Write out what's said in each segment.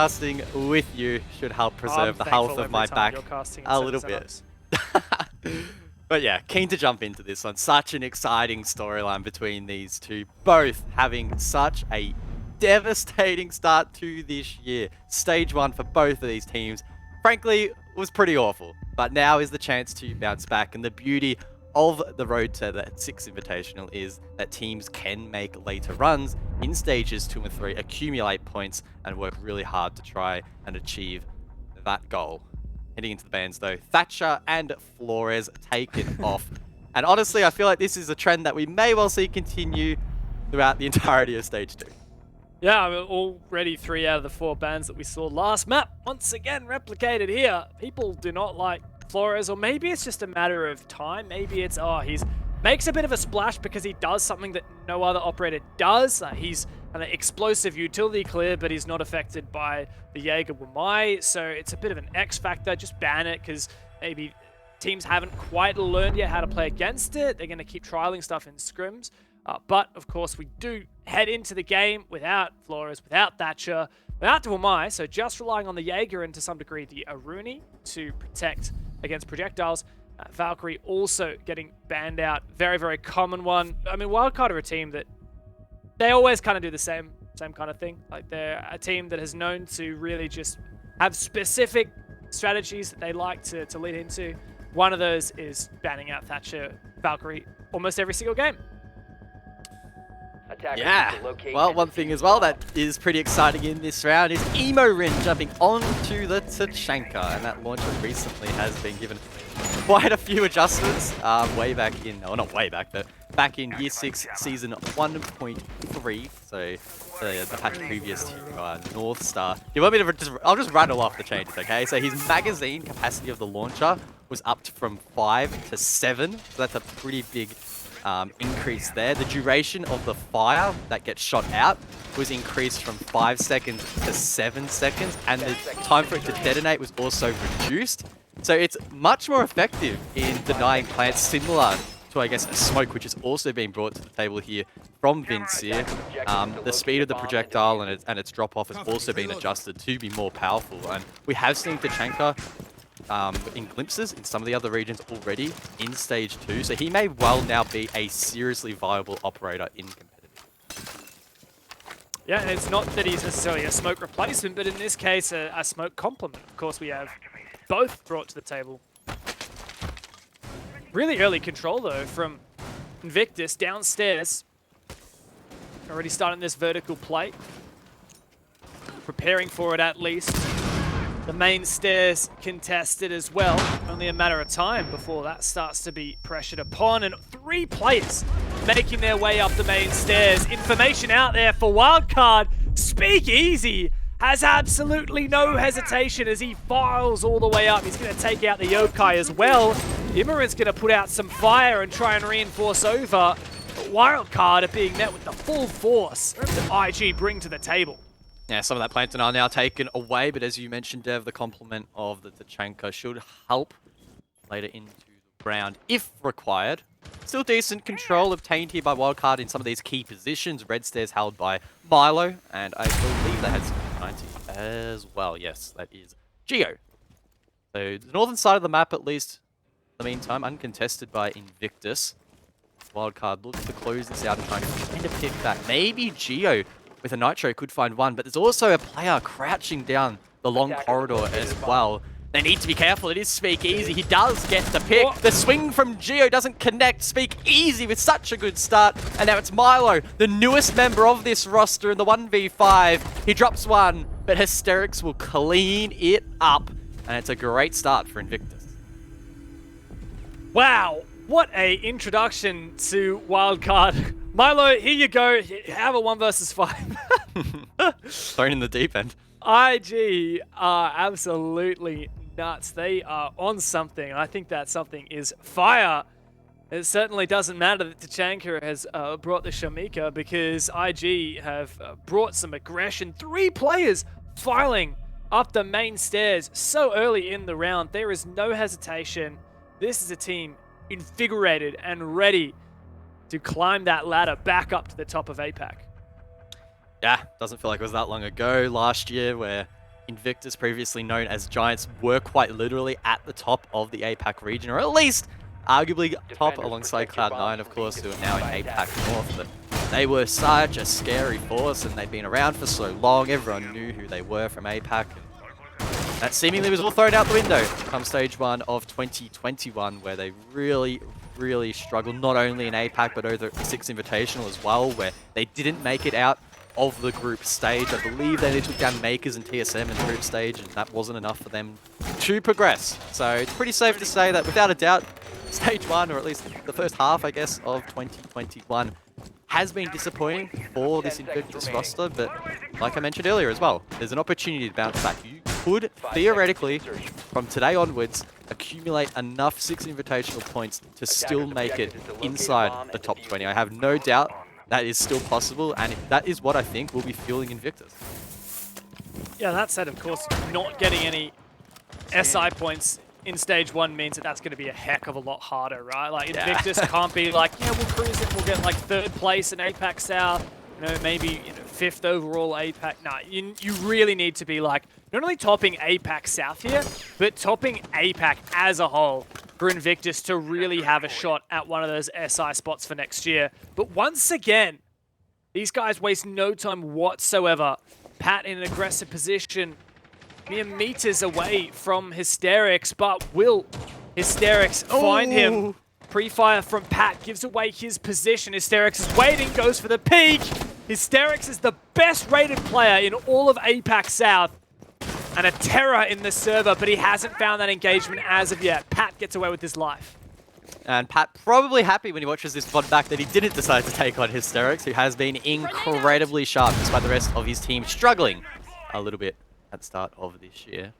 Casting with you should help preserve the health of my back a little bit. But yeah, keen to jump into this one. Such an exciting storyline between these two, both having such a devastating start to this year. Stage 1 for both of these teams, frankly, was pretty awful. But now is the chance to bounce back, and the beauty of the road to the 6 Invitational is that teams can make later runs in stages 2 and 3, accumulate points, and work really hard to try and achieve that goal. Heading into the bands though, Thatcher and Flores taken off. And honestly, I feel like this is a trend that we may well see continue throughout the entirety of stage 2. Yeah, I mean, already 3 out of the 4 bans that we saw last map, once again replicated here. People do not like Flores, or maybe it's just a matter of time. Maybe it's, he's makes a bit of a splash because he does something that no other operator does. He's an explosive utility clear, but he's not affected by the Jaeger Wamai, so it's a bit of an X factor. Just ban it because maybe teams haven't quite learned yet how to play against it. They're going to keep trialing stuff in scrims. But, of course, we do head into the game without Flores, without Thatcher, without Wamai, so just relying on the Jaeger and to some degree the Aruni to protect against projectiles. Valkyrie also getting banned out. Very, very common one. I mean, Wildcard are a team that they always kind of do the same kind of thing. Like, they're a team that is known to really just have specific strategies that they like to lead into. One of those is banning out Thatcher, Valkyrie, almost every single game. Yeah, well, one thing as well that is pretty exciting in this round is Rin jumping onto the Tachanka, and that launcher recently has been given quite a few adjustments way back in, well, not way back, but back in Year 6 Season 1.3, so the patch previous to North Star. You want me to I'll just rattle off the changes, okay? So his magazine capacity of the launcher was upped from 5 to 7, so that's a pretty big increase there. The duration of the fire that gets shot out was increased from 5 seconds to 7 seconds, and the time for it to detonate was also reduced. So it's much more effective in denying plants, similar to, I guess, a smoke, which has also been brought to the table here from Vincier. The speed of the projectile and its drop-off has also been adjusted to be more powerful, and we have seen Tachanka in glimpses in some of the other regions already in stage 2, so he may well now be a seriously viable operator in competitive. Yeah, and it's not that he's necessarily a smoke replacement, but in this case a smoke complement. Of course, we have both brought to the table. Really early control though from Invictus downstairs. Already starting this vertical plate. Preparing for it at least. The main stairs contested as well. Only a matter of time before that starts to be pressured upon. And 3 players making their way up the main stairs. Information out there for Wildcard. Speakeasy has absolutely no hesitation as he files all the way up. He's going to take out the Yokai as well. Immeren's going to put out some fire and try and reinforce over. But Wildcard are being met with the full force that IG bring to the table. Yeah, some of that plankton are now taken away, but as you mentioned, Dev, the complement of the Tachanka should help later into the round if required. Still decent control obtained here by Wildcard in some of these key positions. Red stairs held by Milo, and I believe they had some 90 as well. Yes, that is Geo. So the northern side of the map, at least in the meantime, uncontested by Invictus. Wildcard looks to close this out and trying to kind of pick that. Maybe Geo with a Nitro could find one, but there's also a player crouching down the long corridor as well. They need to be careful. It is Speakeasy. He does get the pick. Oh. The swing from Geo doesn't connect. Speakeasy with such a good start. And now it's Milo, the newest member of this roster in the 1v5. He drops one, but Hysterics will clean it up. And it's a great start for Invictus. Wow, what a introduction to Wildcard. Milo, here you go. Have a 1 versus 5. Thrown in the deep end. IG are absolutely nuts. They are on something. I think that something is fire. It certainly doesn't matter that Tachanka has brought the Shamika, because IG have brought some aggression. 3 players filing up the main stairs so early in the round. There is no hesitation. This is a team invigorated and ready to climb that ladder back up to the top of APAC. Yeah, doesn't feel like it was that long ago last year where Invictus, previously known as Giants, were quite literally at the top of the APAC region, or at least arguably top alongside Cloud9, of course, who are now in APAC North. But they were such a scary force, and they'd been around for so long. Everyone knew who they were from APAC. And that seemingly was all thrown out the window come stage 1 of 2021, where they really struggled, not only in APAC, but over the 6 Invitational as well, where they didn't make it out of the group stage. I believe they took down Makers and TSM in the group stage, and that wasn't enough for them to progress. So it's pretty safe to say that without a doubt, stage 1, or at least the first half, I guess, of 2021 has been disappointing for this Invictus roster, but like I mentioned earlier as well, there's an opportunity to bounce back. You could, theoretically, from today onwards, accumulate enough 6 Invitational points to still make it inside the top 20. I have no doubt that is still possible, and that is what I think will be fueling Invictus. Yeah, that said, of course, not getting any SI points in stage 1 means that that's going to be a heck of a lot harder, right? Like, Invictus can't be like, yeah, we'll cruise it, we'll get like 3rd place in APAC South, maybe 5th overall APAC. Nah, you really need to be like, not only topping APAC South here, but topping APAC as a whole for Invictus to really have a shot at one of those SI spots for next year. But once again, these guys waste no time whatsoever. Pat in an aggressive position, mere meters away from Hysterics, but will Hysterics find him? Pre-fire from Pat gives away his position. Hysterics is waiting, goes for the peak. Hysterics is the best rated player in all of APAC South, and a terror in the server, but he hasn't found that engagement as of yet. Pat gets away with his life. And Pat probably happy when he watches this VOD back that he didn't decide to take on Hysterics, who has been incredibly sharp despite the rest of his team struggling a little bit at the start of this year.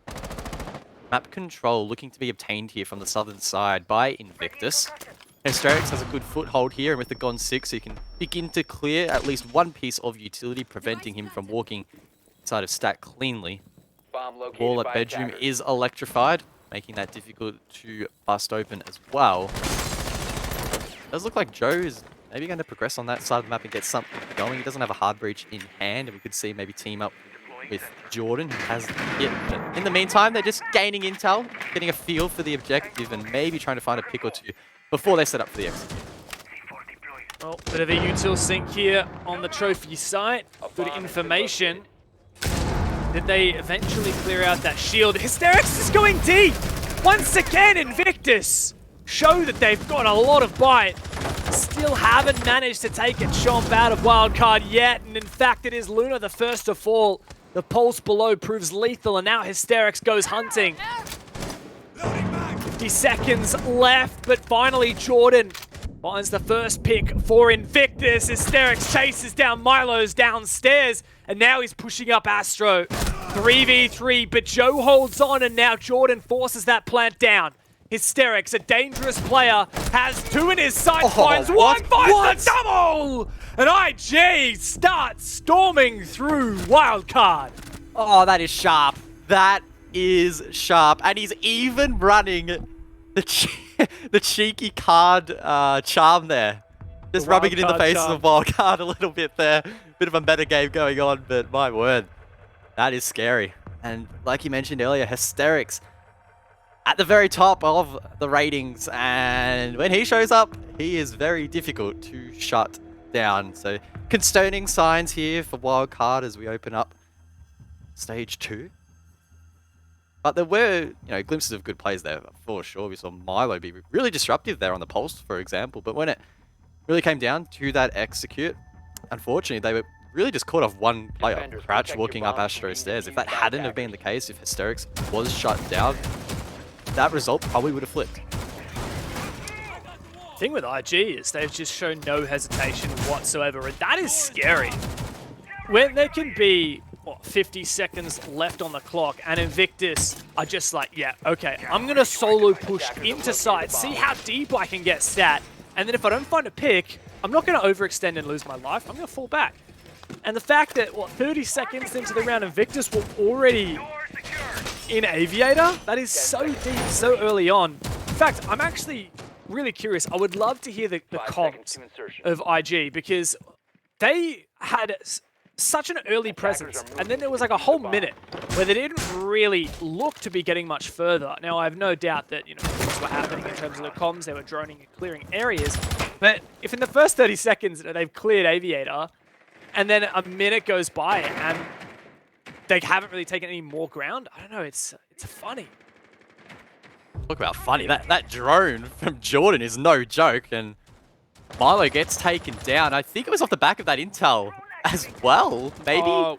Map control looking to be obtained here from the southern side by Invictus. Hysterics has a good foothold here, and with the Gon 6, he can begin to clear at least one piece of utility, preventing him from walking inside of Stack cleanly. Wall at bedroom is electrified, making that difficult to bust open as well. It does look like Joe is maybe going to progress on that side of the map and get something going. He doesn't have a hard breach in hand, and we could see maybe team up with Jordan, who has it. But in the meantime, they're just gaining intel, getting a feel for the objective, and maybe trying to find a pick or two before they set up for the exit. Well, bit of a util sync here on the trophy site. Good information. Did they eventually clear out that shield? Hysterics is going deep! Once again, Invictus show that they've got a lot of bite. Still haven't managed to take a chomp out of Wildcard yet, and in fact it is Luna the first to fall. The pulse below proves lethal, and now Hysterics goes hunting. 50 seconds left, but finally Jordan finds the first pick for Invictus. Hysterics chases down Milo's downstairs, and now he's pushing up Astro. 3v3, but Joe holds on, and now Jordan forces that plant down. Hysterics, a dangerous player, has 2 in his sights, finds one, finds the double! And IG starts storming through Wildcard. Oh, that is sharp. That is sharp. And he's even running the cheeky card charm there. Just rubbing it in the faces of Wildcard a little bit there. Bit of a meta game going on, but my word, that is scary. And like you mentioned earlier, Hysterics at the very top of the ratings, and when he shows up, he is very difficult to shut down. So concerning signs here for Wildcard as we open up stage 2. But there were, glimpses of good plays there for sure. We saw Milo be really disruptive there on the pulse, for example. But when it really came down to that execute, unfortunately, they were really just caught off one player, Crouch, walking up Astro stairs. If that hadn't have been the case, if Hysterics was shut down, that result probably would have flipped. The thing with IG is they've just shown no hesitation whatsoever, and that is scary. When there can be, 50 seconds left on the clock, and Invictus are just like, yeah, okay, I'm going to solo push into side, see how deep I can get stat, and then if I don't find a pick, I'm not going to overextend and lose my life, I'm going to fall back. And the fact that, 30 seconds into the round, Invictus were already in Aviator, that is so deep, so early on. In fact, I'm actually really curious. I would love to hear the comps of IG, because they had such an early presence, and then there was like a whole minute where they didn't really look to be getting much further. Now, I have no doubt that, you know, things were happening in terms of the comms. They were droning and clearing areas. But if in the first 30 seconds they've cleared Aviator, and then a minute goes by and they haven't really taken any more ground, I don't know, it's funny. Talk about funny. That drone from Jordan is no joke, and Milo gets taken down. I think it was off the back of that intel as well, maybe?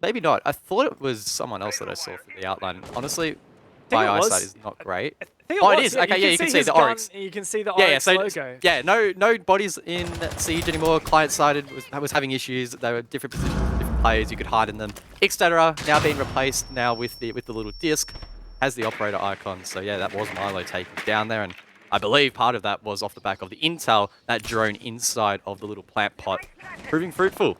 Maybe not. I thought it was someone else that I saw from the outline. Honestly, my eyesight is not great. Oh, it is. Okay, yeah, you can see the Oryx. You can see the Oryx logo. Yeah, no bodies in Siege anymore. Client-sided was having issues. They were different positions, different players. You could hide in them, etc. Now being replaced now with the little disc, has the operator icon. So yeah, that was Milo taken down there, and I believe part of that was off the back of the intel, that drone inside of the little plant pot, proving fruitful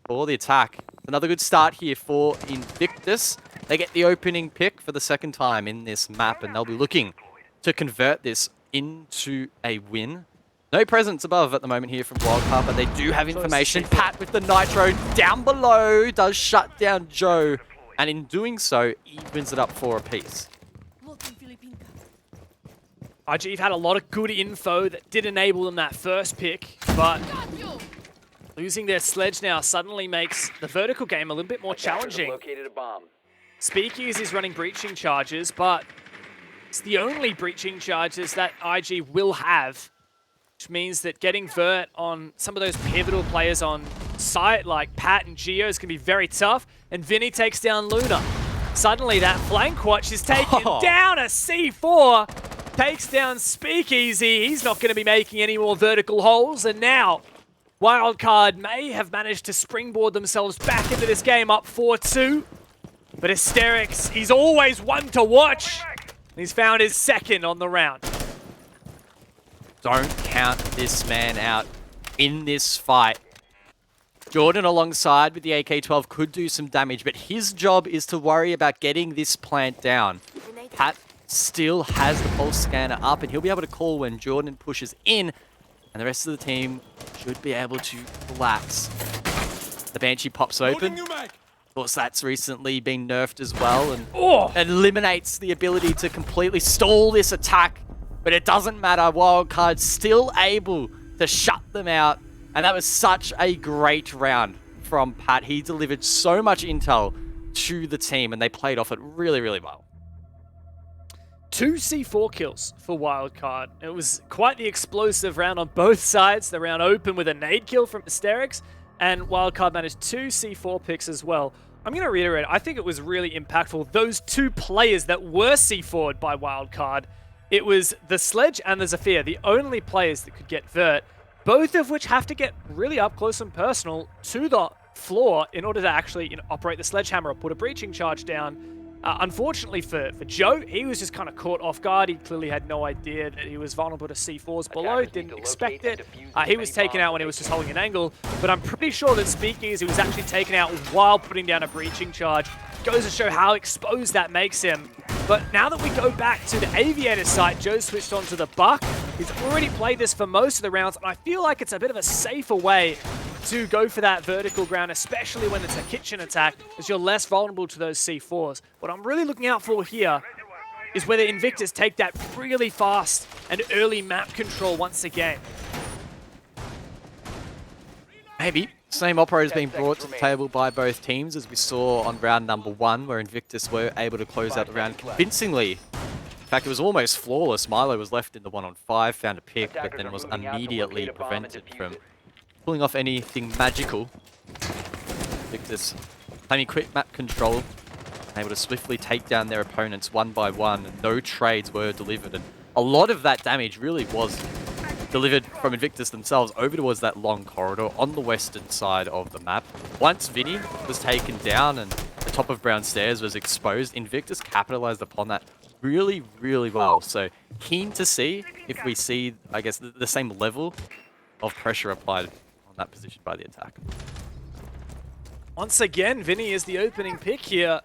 for the attack. Another good start here for Invictus. They get the opening pick for the second time in this map, and they'll be looking to convert this into a win. No presence above at the moment here from Wildcard, but they do have information. Pat with the Nitro down below does shut down Joe, and in doing so, evens it up 4 apiece. IG have had a lot of good info that did enable them that first pick, but losing their sledge now suddenly makes the vertical game a little bit more challenging. Speakeasy is running breaching charges, but it's the only breaching charges that IG will have, which means that getting Vert on some of those pivotal players on site like Pat and Geo is going to be very tough, and Vinny takes down Luna. Suddenly that flank watch is taken down, a C4 takes down Speakeasy. He's not going to be making any more vertical holes, and now Wildcard may have managed to springboard themselves back into this game up 4-2. But Asterix, he's always one to watch. He's found his second on the round. Don't count this man out in this fight. Jordan alongside with the AK-12 could do some damage, but his job is to worry about getting this plant down. Pat still has the pulse scanner up, and he'll be able to call when Jordan pushes in, and the rest of the team should be able to relax. The Banshee pops open. Of course, that's recently been nerfed as well, and eliminates the ability to completely stall this attack. But it doesn't matter. Wildcard's still able to shut them out. And that was such a great round from Pat. He delivered so much intel to the team, and they played off it really, really well. 2 C4 kills for Wildcard. It was quite the explosive round on both sides. The round opened with a nade kill from Asterix, and Wildcard managed 2 C4 picks as well. I'm going to reiterate, I think it was really impactful. Those 2 players that were C4'd by Wildcard, it was the Sledge and the Zafir, the only players that could get Vert, both of which have to get really up close and personal to the floor in order to actually, you know, operate the sledgehammer or put a breaching charge down. Unfortunately for Joe, he was just kind of caught off guard. He clearly had no idea that he was vulnerable to C4s below, didn't expect it. He was taken out when he was just holding an angle, but I'm pretty sure that Speakeasy was actually taken out while putting down a breaching charge. Goes to show how exposed that makes him. But now that we go back to the Aviator site, Joe switched on to the Buck. He's already played this for most of the rounds, and I feel like it's a bit of a safer way to go for that vertical ground, especially when it's a kitchen attack, as you're less vulnerable to those C4s. What I'm really looking out for here is whether Invictus take that really fast and early map control once again. Maybe. Same operators being brought to the table by both teams, as we saw on round number 1, where Invictus were able to close out the round convincingly. In fact, it was almost flawless. Milo was left in the 1-on-5, found a pick, but then was immediately prevented from pulling off anything magical. Invictus claiming quick map control, able to swiftly take down their opponents one by one, and no trades were delivered. And a lot of that damage really was delivered from Invictus themselves over towards that long corridor on the western side of the map. Once Vinny was taken down and the top of Brown Stairs was exposed, Invictus capitalized upon that really, really well. So keen to see if we see, I guess, the same level of pressure applied on that position by the attack. Once again, Vinny is the opening pick here.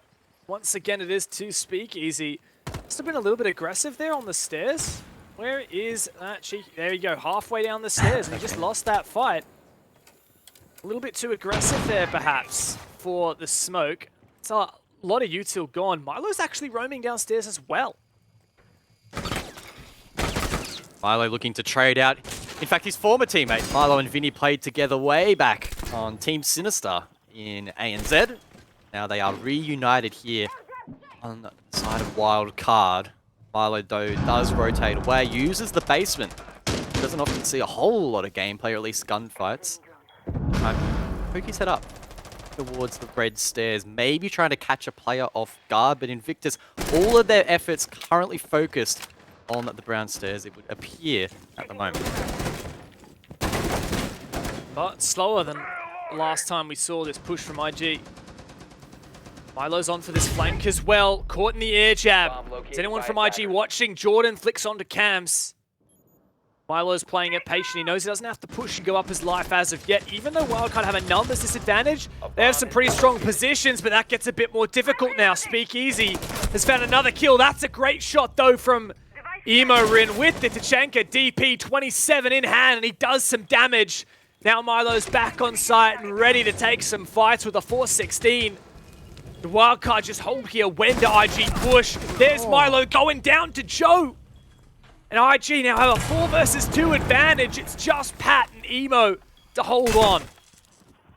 Once again, it is to Speakeasy. Must have been a little bit aggressive there on the stairs. Where is that cheeky? There you go, halfway down the stairs. We just lost that fight. A little bit too aggressive there, perhaps, for the smoke. It's a lot of util gone. Milo's actually roaming downstairs as well. Milo looking to trade out. In fact, his former teammate, Milo and Vinny, played together way back on Team Sinister in ANZ. Now they are reunited here on the side of Wildcard. Milo, though, does rotate away, uses the basement. Doesn't often see a whole lot of gameplay, or at least gunfights. Poke his head up towards the red stairs, maybe trying to catch a player off guard, but Invictus, all of their efforts currently focused on the brown stairs, it would appear at the moment. But slower than last time we saw this push from IG. Milo's on for this flank as well, caught in the air jab. Is anyone from IG watching? Jordan flicks onto Cams. Milo's playing it patient. He knows he doesn't have to push and go up his life as of yet. Even though Wildcard have a numbers disadvantage, they have some pretty strong positions, but that gets a bit more difficult now. Speakeasy has found another kill. That's a great shot, though, from Imorin with the Tachanka DP 27 in hand, and he does some damage. Now Milo's back on site and ready to take some fights with a 416. The Wildcard just hold here when the IG push. There's Milo going down to Joe. And IG now have a 4 versus 2 advantage. It's just Pat and Emo to hold on.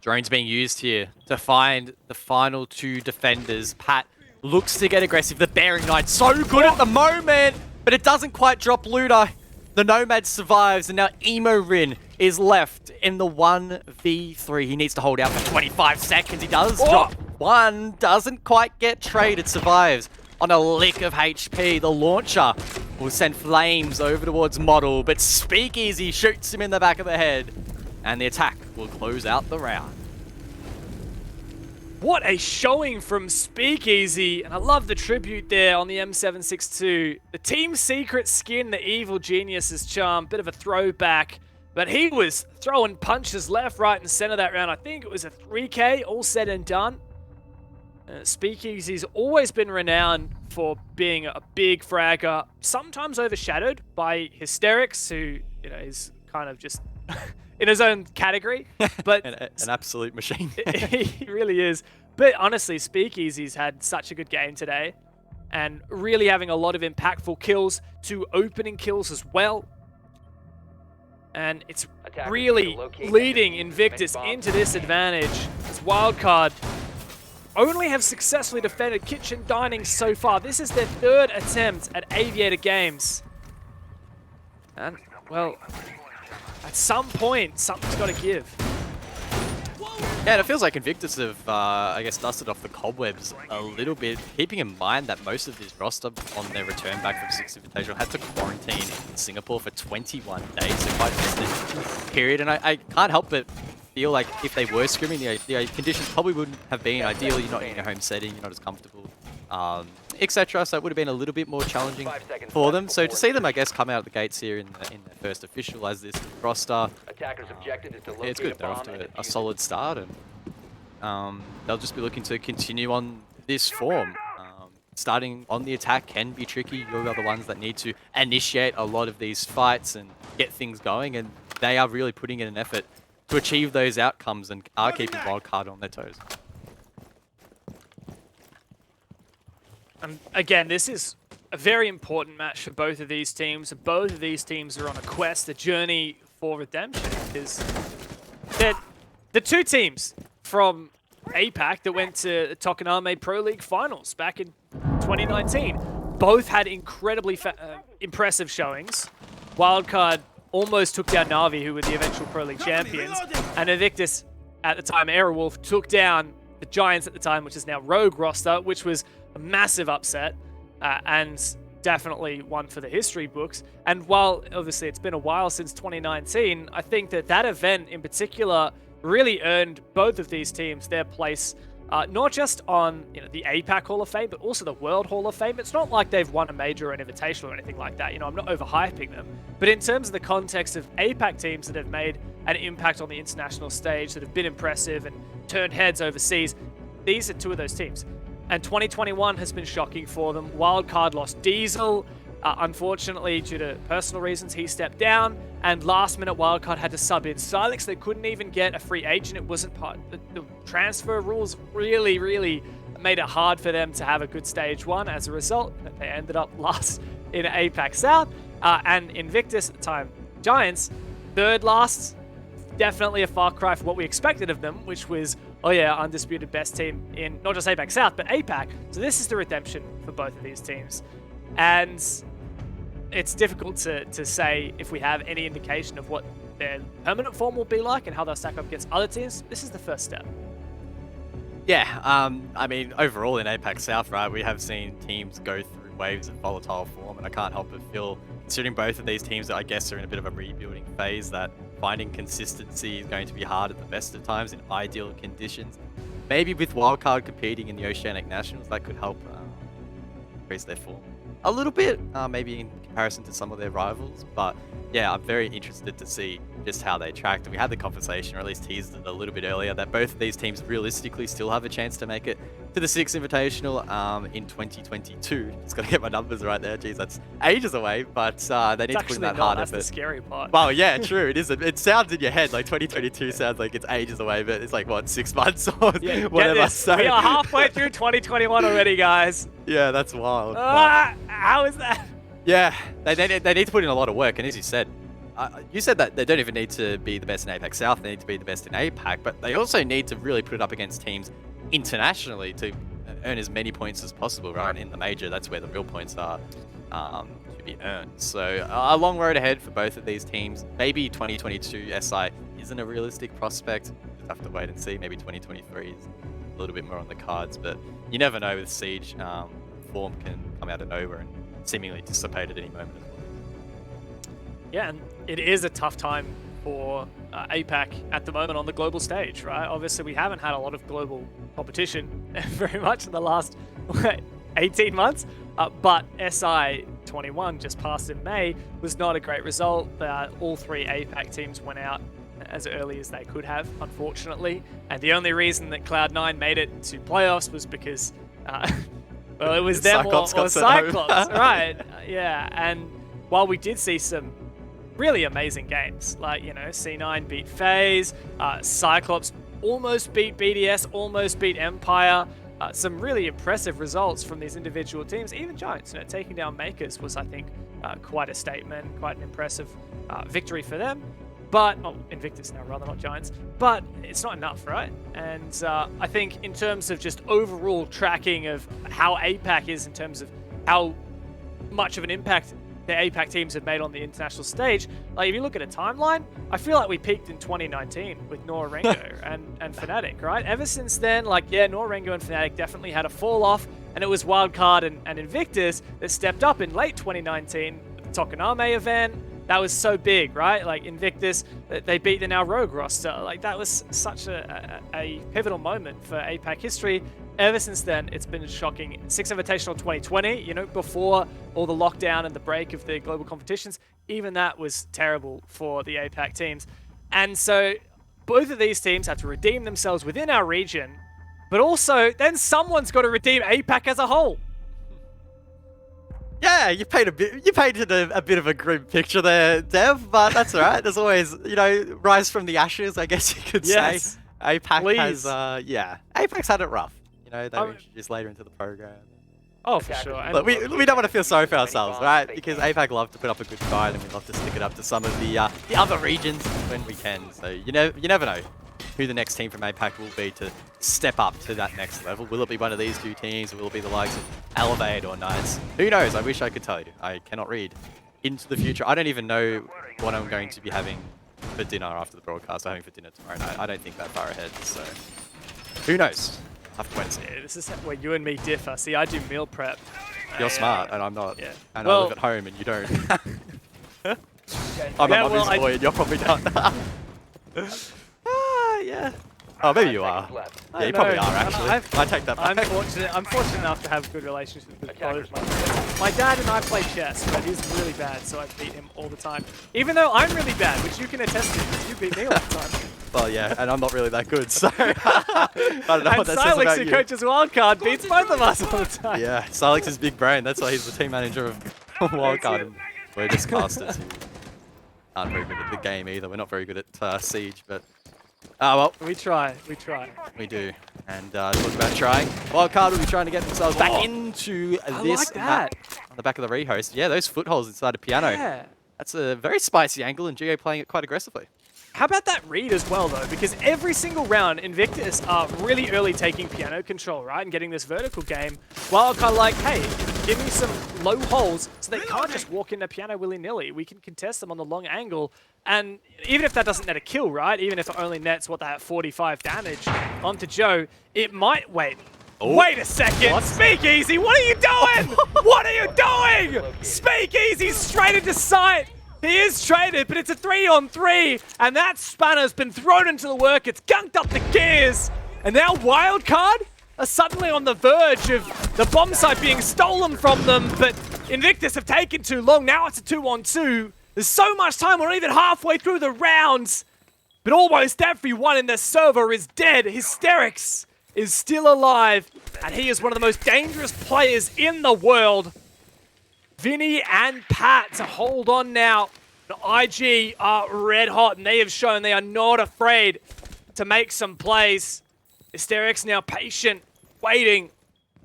Drone's being used here to find the final 2 defenders. Pat looks to get aggressive. The Bearing Knight so good at the moment, but it doesn't quite drop Luda. The Nomad survives, and now Imorin is left in the 1v3. He needs to hold out for 25 seconds. He does drop one, doesn't quite get traded, survives on a lick of HP. The launcher will send flames over towards Model, but Speakeasy shoots him in the back of the head, and the attack will close out the round. What a showing from Speakeasy, and I love the tribute there on the M762. The Team Secret skin, the Evil Genius's charm, bit of a throwback, but he was throwing punches left, right, and center that round. I think it was a 3K, all said and done. Speakeasy's always been renowned for being a big fragger, sometimes overshadowed by Hysterics, who is kind of just in his own category. But an absolute machine. He really is. But honestly, Speakeasy's had such a good game today, and really having a lot of impactful kills, 2 opening kills as well. And it's really leading Invictus into this advantage. As Wildcard only have successfully defended Kitchen Dining so far. This is their 3rd attempt at Aviator Games. And, well, at some point, something's got to give. Yeah, and it feels like Invictus have, I guess, dusted off the cobwebs a little bit, keeping in mind that most of this roster on their return back from 6th Invitational had to quarantine in Singapore for 21 days, so quite a distant period. And I can't help but feel like if they were scrimming, the conditions probably wouldn't have been ideal. You're not in your home setting, you're not as comfortable, etc. So it would have been a little bit more challenging for them. So to see them, I guess, come out of the gates here in their first official as this roster, it's good. They're off to a solid start, and they'll just be looking to continue on this form. Starting on the attack can be tricky. You're the ones that need to initiate a lot of these fights and get things going, and they are really putting in an effort to achieve those outcomes and are keeping Wildcard on their toes. And again, this is a very important match for both of these teams. Both of these teams are on a quest, a journey for redemption. They're the 2 teams from APAC that went to the Tokoname Pro League Finals back in 2019. Both had incredibly impressive showings. Wildcard almost took down Na'Vi, who were the eventual Pro League champions. And Invictus, at the time, Aerowolf, took down the Giants at the time, which is now Rogue roster, which was a massive upset and definitely one for the history books. And while, obviously, it's been a while since 2019, I think that that event in particular really earned both of these teams their place, not just on the APAC Hall of Fame, but also the World Hall of Fame. It's not like they've won a major or an invitational or anything like that. I'm not overhyping them. But in terms of the context of APAC teams that have made an impact on the international stage, that have been impressive and turned heads overseas, these are 2 of those teams. And 2021 has been shocking for them. Wildcard lost Diesel. Unfortunately, due to personal reasons, he stepped down, and last minute Wildcard had to sub in Silex. They couldn't even get a free agent. It wasn't part. The transfer rules really made it hard for them to have a good stage one. As a result, they ended up last in APAC South, and Invictus at the time, Giants, third last. Definitely a far cry from what we expected of them, which was, oh yeah, undisputed best team in not just APAC South, but APAC. So this is the redemption for both of these teams. And it's difficult to say if we have any indication of what their permanent form will be like and how they'll stack up against other teams. This is the first step. Yeah, I mean, overall in APAC South, right, we have seen teams go through waves of volatile form, and I can't help but feel, considering both of these teams, I guess, are in a bit of a rebuilding phase, that finding consistency is going to be hard at the best of times in ideal conditions. Maybe with Wildcard competing in the Oceanic Nationals, that could help increase their form a little bit, maybe in comparison to some of their rivals. But yeah, I'm very interested to see just how they tracked. And we had the conversation, or at least teased it a little bit earlier, that both of these teams realistically still have a chance to make it to the 6th Invitational in 2022. Just got to get my numbers right there. Jeez, that's ages away, but they need to put in that harder. That's the scary part. Well, yeah, true. It is. It sounds in your head like 2022 sounds like it's ages away, but it's like, what, 6 months or whatever. So we are halfway through 2021 already, guys. Yeah, that's wild. How is that? Yeah, they need to put in a lot of work, and as you said that they don't even need to be the best in APAC South, they need to be the best in APAC, but they also need to really put it up against teams internationally to earn as many points as possible, right? In the major, that's where the real points are to be earned. So a long road ahead for both of these teams. Maybe 2022 SI isn't a realistic prospect. Just have to wait and see. Maybe 2023 is a little bit more on the cards, but you never know with Siege. Form can come out of nowhere and seemingly dissipate at any moment as well. Yeah, and it is a tough time for APAC at the moment on the global stage, right? Obviously, we haven't had a lot of global competition very much in the last 18 months, but SI 21 just passed in May was not a great result. All 3 APAC teams went out as early as they could have, unfortunately, and the only reason that Cloud9 made it to playoffs was because well, it was them or Cyclops, right? Yeah, and while we did see some really amazing games, like, you know, C9 beat FaZe, Cyclops almost beat BDS, almost beat Empire, some really impressive results from these individual teams. Even Giants, you know, taking down Makers was, I think, quite a statement, quite an impressive victory for them. But, Invictus now rather, not Giants, but it's not enough, right? And I think in terms of just overall tracking of how APAC is in terms of how much of an impact the APAC teams have made on the international stage, like if you look at a timeline, I feel like we peaked in 2019 with Norengo and Fnatic, right? Ever since then, like, yeah, Norengo and Fnatic definitely had a fall off, and it was Wildcard and Invictus that stepped up in late 2019 with the Tokoname event. That was so big, right? Like Invictus, they beat the now Rogue roster. Like that was such a pivotal moment for APAC history. Ever since then, it's been shocking. 6th Invitational 2020, you know, before all the lockdown and the break of the global competitions, even that was terrible for the APAC teams. And so both of these teams had to redeem themselves within our region, but also then someone's got to redeem APAC as a whole. Yeah, you painted a bit of a grim picture there, Dev, but that's all right. There's always, you know, rise from the ashes, I guess you could say. APAC has, APAC's had it rough. You know, they were introduced later into the program. Oh, for sure. But we don't want to feel sorry for ourselves, right? Because APAC love to put up a good fight, and we love to stick it up to some of the other regions when we can. So you never know who the next team from APAC will be to step up to that next level. Will it be one of these 2 teams, or will it be the likes of Elevate or Knights? Who knows? I wish I could tell you. I cannot read into the future. I don't even know what I'm going to be having for dinner after the broadcast. I'm having for dinner tomorrow night. I don't think that far ahead, so who knows? Have to wait and see. Yeah, this is where you and me differ. See, I do meal prep. You're smart, and I'm not. Yeah. And I live at home, and you don't. I'm a mummy's boy, and you're probably not. Yeah. Oh, maybe you are. Yeah, you probably are, actually. I take that back. I'm fortunate enough to have good relationships with both my parents. My dad and I play chess, but he's really bad, so I beat him all the time. Even though I'm really bad, which you can attest to, because you beat me all the time. Well, yeah, and I'm not really that good, so I don't know what that says about you. And Silex, who coaches Wildcard, beats both of us all the time. Yeah, Silex is big brain. That's why he's the team manager of Wildcard, and we're just casters who aren't very good at the game either. We're not very good at Siege, but well, We try. we do. And talk about trying. Wildcard will be trying to get themselves back into this like that. on the back of the rehost. Yeah, those footholds inside a piano. Yeah. That's a very spicy angle, and Geo playing it quite aggressively. How about that read as well, though? Because every single round, Invictus are really early taking piano control, right? And getting this vertical game. Wildcard like, hey, give me some low holes so they can't just walk into piano willy-nilly. We can contest them on the long angle. And even if that doesn't net a kill, right? Even if it only nets, what, that 45 damage onto Joe, it might... Wait. Oh. Wait a second. What? Speakeasy, what are you doing? What are you doing? Speakeasy straight into sight. He is traded, but it's a 3-on-3, and that spanner's been thrown into the work. It's gunked up the gears, and now Wildcard are suddenly on the verge of the bomb site being stolen from them, but Invictus have taken too long. Now it's a 2-on-2. There's so much time, we're not even halfway through the rounds, but almost everyone in the server is dead. Hysterics is still alive, and he is one of the most dangerous players in the world. Vinny and Pat to hold on now. The IG are red hot, and they have shown they are not afraid to make some plays. Hysterics now patient, waiting,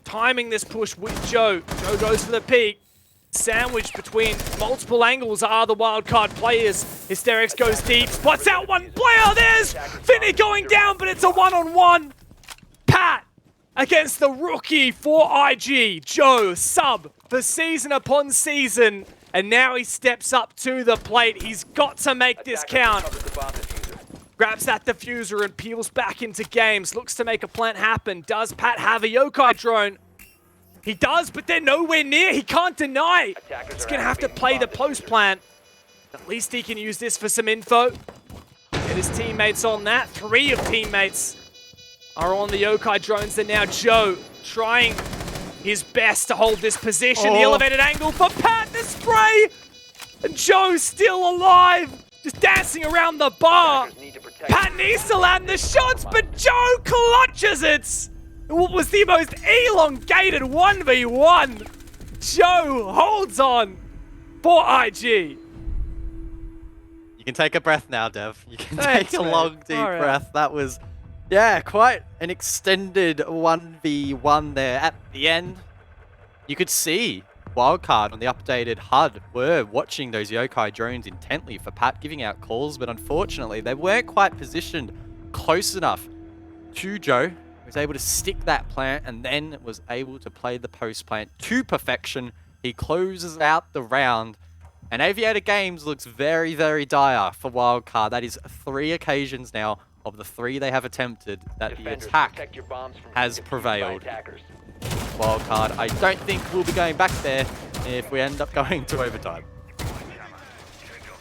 timing this push with Joe. Joe goes for the peak. Sandwiched between multiple angles are the Wildcard players. Hysterics goes deep, spots out one player. There's Vinny going down, but it's a one-on-one. Pat against the rookie for IG. Joe, sub for season upon season. And now he steps up to the plate. He's got to make this count. Grabs that diffuser and peels back into games. Looks to make a plant happen. Does Pat have a yokai drone? He does, but they're nowhere near. He can't deny. He's going to have to play the post plant. At least he can use this for some info. Get his teammates on that. 3 of teammates are on the yokai drones. Then now Joe trying his best to hold this position. The elevated angle for Pat, the spray! And Joe's still alive, just dancing around the bar. Pat needs to land the shots, but Joe clutches it! What was the most elongated 1v1? Joe holds on for IG. You can take a breath now, Dev. You can Thanks, take a man. long, deep Alright. breath. That was, yeah, quite an extended 1v1 there at the end. You could see Wildcard on the updated HUD were watching those yokai drones intently for Pat giving out calls, but unfortunately they weren't quite positioned close enough to Joe. He was able to stick that plant and then was able to play the post plant to perfection. He closes out the round. And Aviator Games looks very, very dire for Wildcard. That is 3 occasions now of the 3 they have attempted that the attack has prevailed. Wildcard, I don't think we'll be going back there if we end up going to overtime.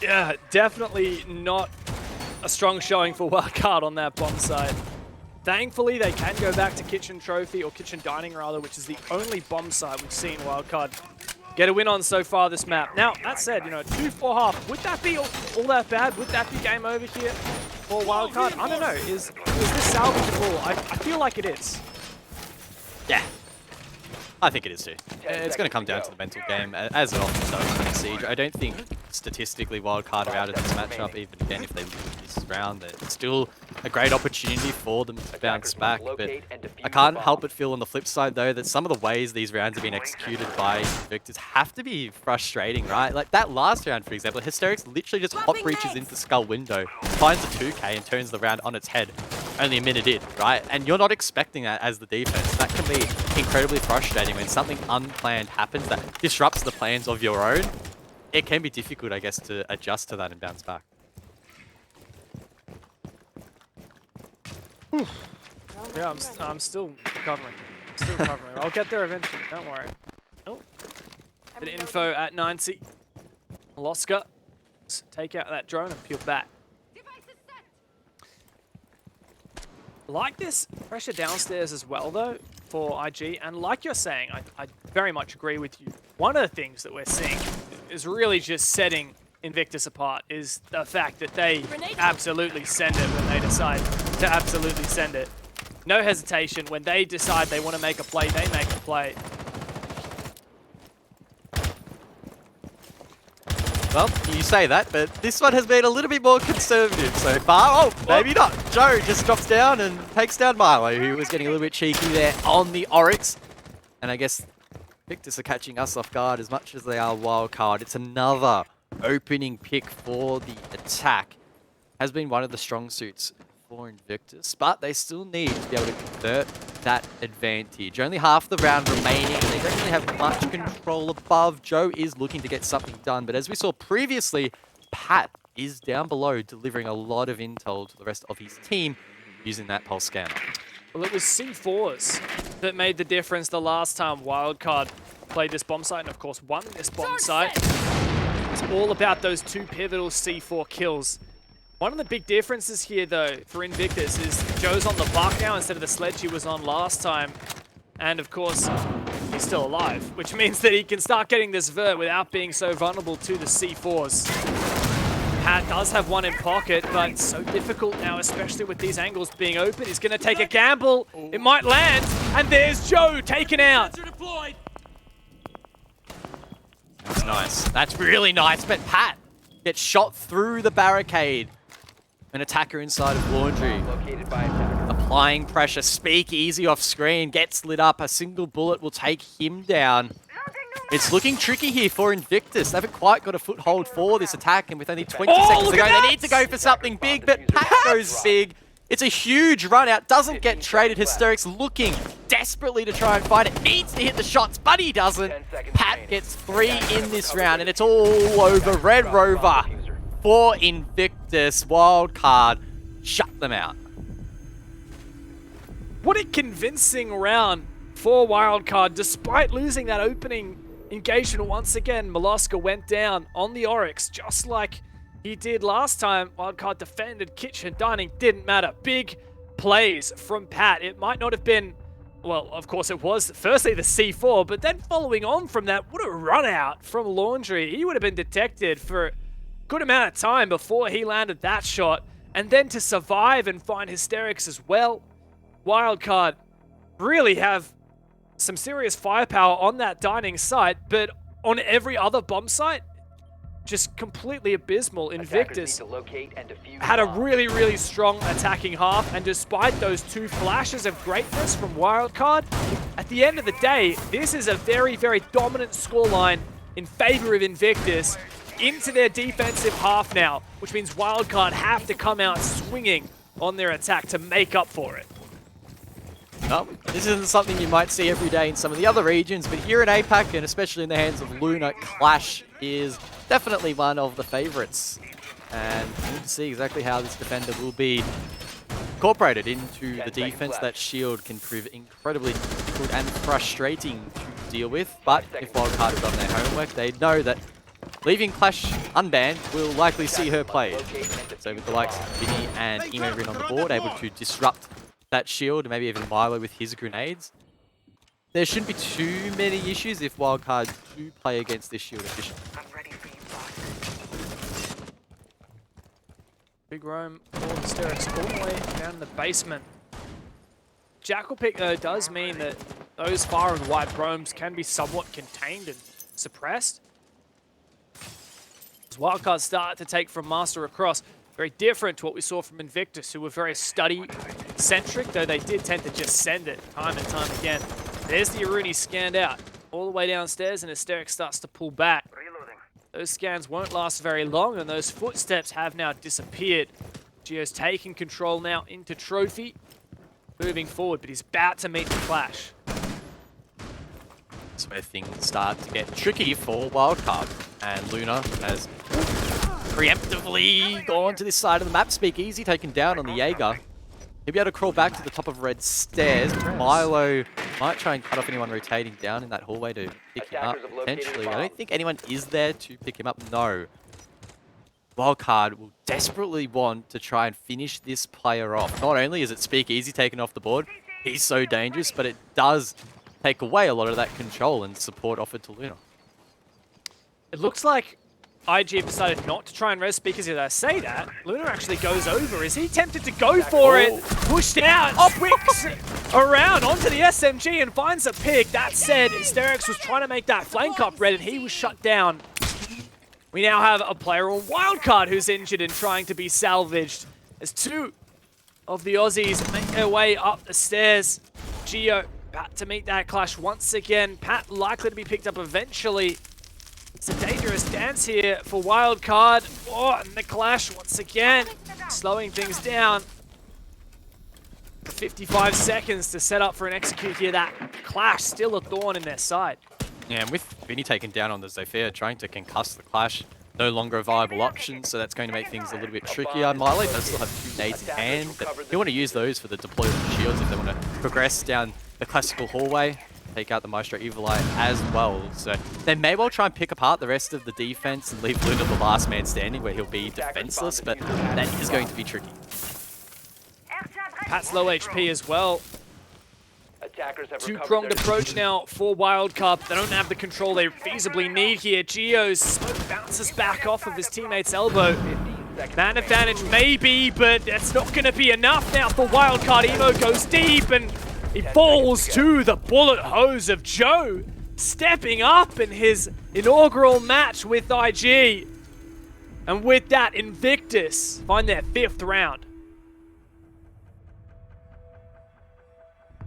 Yeah, definitely not a strong showing for Wildcard on that bomb site. Thankfully, they can go back to Kitchen Trophy, or Kitchen Dining rather, which is the only bomb site we've seen Wildcard get a win on so far this map. Now, that said, 2-4 half, would that be all that bad? Would that be game over here for Wildcard? I don't know. Is this salvageable? I feel like it is. Yeah. I think it is too. It's going to come down to the mental game, as it often does in Siege. I don't think statistically Wildcard are out of this matchup, even again if they lose this round. It's still a great opportunity for them to bounce back, but I can't help but feel on the flip side though that some of the ways these rounds have been executed by Invictus have to be frustrating, right? Like that last round, for example, Hysterics literally just hot breaches into Skull window, finds a 2k and turns the round on its head. Only a minute in, right? And you're not expecting that as the defense. That can be incredibly frustrating when something unplanned happens that disrupts the plans of your own. It can be difficult, I guess, to adjust to that and bounce back. Yeah, I'm still recovering. I'll get there eventually, don't worry. Oh. Bit of info at 90. Loska, take out that drone and peel back. Like this pressure downstairs as well, though, for IG. And like you're saying, I very much agree with you. One of the things that we're seeing is really just setting Invictus apart is the fact that they absolutely send it when they decide to absolutely send it. No hesitation. When they decide they want to make a play, they make a play. Well, you say that, but this one has been a little bit more conservative so far. Oh, maybe not. Joe just drops down and takes down Milo, who was getting a little bit cheeky there on the Oryx. And I guess Invictus are catching us off guard as much as they are Wildcard. It's another opening pick for the attack. Has been one of the strong suits for Invictus, but they still need to be able to convert that advantage. Only half the round remaining, and they don't really have much control above. Joe is looking to get something done, but as we saw previously, Pat is down below delivering a lot of intel to the rest of his team using that pulse scanner. Well, it was C4s that made the difference the last time Wildcard played this bomb site, and of course won this bomb site. It's all about those two pivotal C4 kills. One of the big differences here, though, for Invictus is Joe's on the buck now instead of the sledge he was on last time. And, of course, he's still alive, which means that he can start getting this vert without being so vulnerable to the C4s. Pat does have one in pocket, but it's so difficult now, especially with these angles being open. He's going to take a gamble. It might land, and there's Joe taken out. That's nice. That's really nice, but Pat gets shot through the barricade. An attacker inside of Laundry. Applying pressure, Speak easy off screen, gets lit up. A single bullet will take him down. It's looking tricky here for Invictus. They haven't quite got a foothold for this attack, and with only 20 seconds to go, they need to go for something big, but Pat goes big. It's a huge run out, doesn't get traded. Hysteric's looking desperately to try and find it. Needs to hit the shots, but he doesn't. Pat gets 3 in this round, and it's all over. Red Rover for Invictus. Wildcard shut them out. What a convincing round for Wildcard. Despite losing that opening engagement once again, Molosca went down on the Oryx, just like he did last time. Wildcard defended, kitchen dining, didn't matter. Big plays from Pat. It might not have been, well, of course it was firstly the C4, but then following on from that, what a run out from Laundry. He would have been detected for a good amount of time before he landed that shot. And then to survive and find Hysterics as well. Wildcard really have some serious firepower on that dining site, but on every other bomb site, just completely abysmal. Invictus had a really, really strong attacking half, and despite those 2 flashes of greatness from Wildcard, at the end of the day, this is a very, very dominant scoreline in favor of Invictus into their defensive half now, which means Wildcard have to come out swinging on their attack to make up for it. Well, this isn't something you might see every day in some of the other regions, but here in APAC, and especially in the hands of Luna, Clash is definitely one of the favorites. And we need to see exactly how this defender will be incorporated into the defense. That shield can prove incredibly difficult and frustrating to deal with, but if Wildcard have done their homework, they know that leaving Clash unbanned will likely see her played. So with the likes of Vinny and Imorin on the board, able to disrupt that shield, and maybe even Milo with his grenades, there shouldn't be too many issues if Wildcard do play against this shield efficiently. Big roam for Hysterics all the way down in the basement. Jackal pick, though, does mean that those far and wide roams can be somewhat contained and suppressed. As Wildcard start to take from Master across, very different to what we saw from Invictus, who were very study-centric, though they did tend to just send it time and time again. There's the Aruni scanned out all the way downstairs, and Hysteric starts to pull back. Those scans won't last very long, and those footsteps have now disappeared. Gio's taking control now into Trophy, moving forward, but he's about to meet the Clash. That's where things start to get tricky for Wildcard, and Luna has preemptively gone to this side of the map. Speak easy, taken down on the Jaeger. He'll be able to crawl back to the top of Red Stairs. Milo might try and cut off anyone rotating down in that hallway to pick him up, potentially. I don't think anyone is there to pick him up, no. Wildcard will desperately want to try and finish this player off. Not only is it Speak easy taken off the board, he's so dangerous, but it does take away a lot of that control and support offered to Luna. It looks like IG have decided not to try and res Speak as I say that. Luna actually goes over. Is he tempted to go for it? Pushed out, swings around onto the SMG and finds a pick. That said, Hysterics was trying to make that flank up red, and he was shut down. We now have a player on Wildcard who's injured and trying to be salvaged as two of the Aussies make their way up the stairs. Gio about to meet that clash once again. Pat likely to be picked up eventually. It's a dangerous dance here for Wildcard. Oh, and the clash once again, slowing things down. 55 seconds to set up for an execute here. That clash still a thorn in their side. Yeah, and with Vinny taken down on the Zofia, trying to concuss the clash, no longer a viable option, so that's going to make things a little bit trickier. Milo does still have 2 nades in hand, but you want to use those for the deployable shields if they want to progress down the classical hallway, take out the Maestro Evil Eye as well. So they may well try and pick apart the rest of the defense and leave Luna the last man standing where he'll be defenseless, but that is going to be tricky. Pat's low HP as well. Two-pronged approach now for Wildcard. They don't have the control they feasibly need here. Gio's smoke bounces back off of his teammate's elbow. Man advantage maybe, but that's not going to be enough now for Wildcard. Emo goes deep and he falls to the bullet hose of Joe, stepping up in his inaugural match with IG. And with that, Invictus find their 5th round.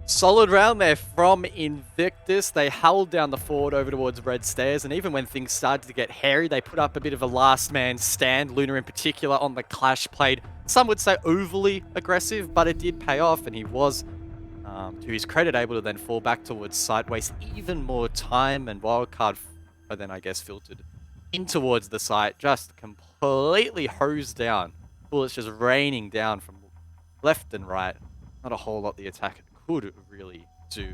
Solid round there from Invictus. They held down the forward over towards Red Stairs, and even when things started to get hairy, they put up a bit of a last man stand. Luna in particular on the clash played, some would say overly aggressive, but it did pay off, and he was, to his credit, able to then fall back towards site, waste even more time, and Wildcard then I guess filtered in towards the site, just completely hosed down. Bullets just raining down from left and right. Not a whole lot the attack could really do.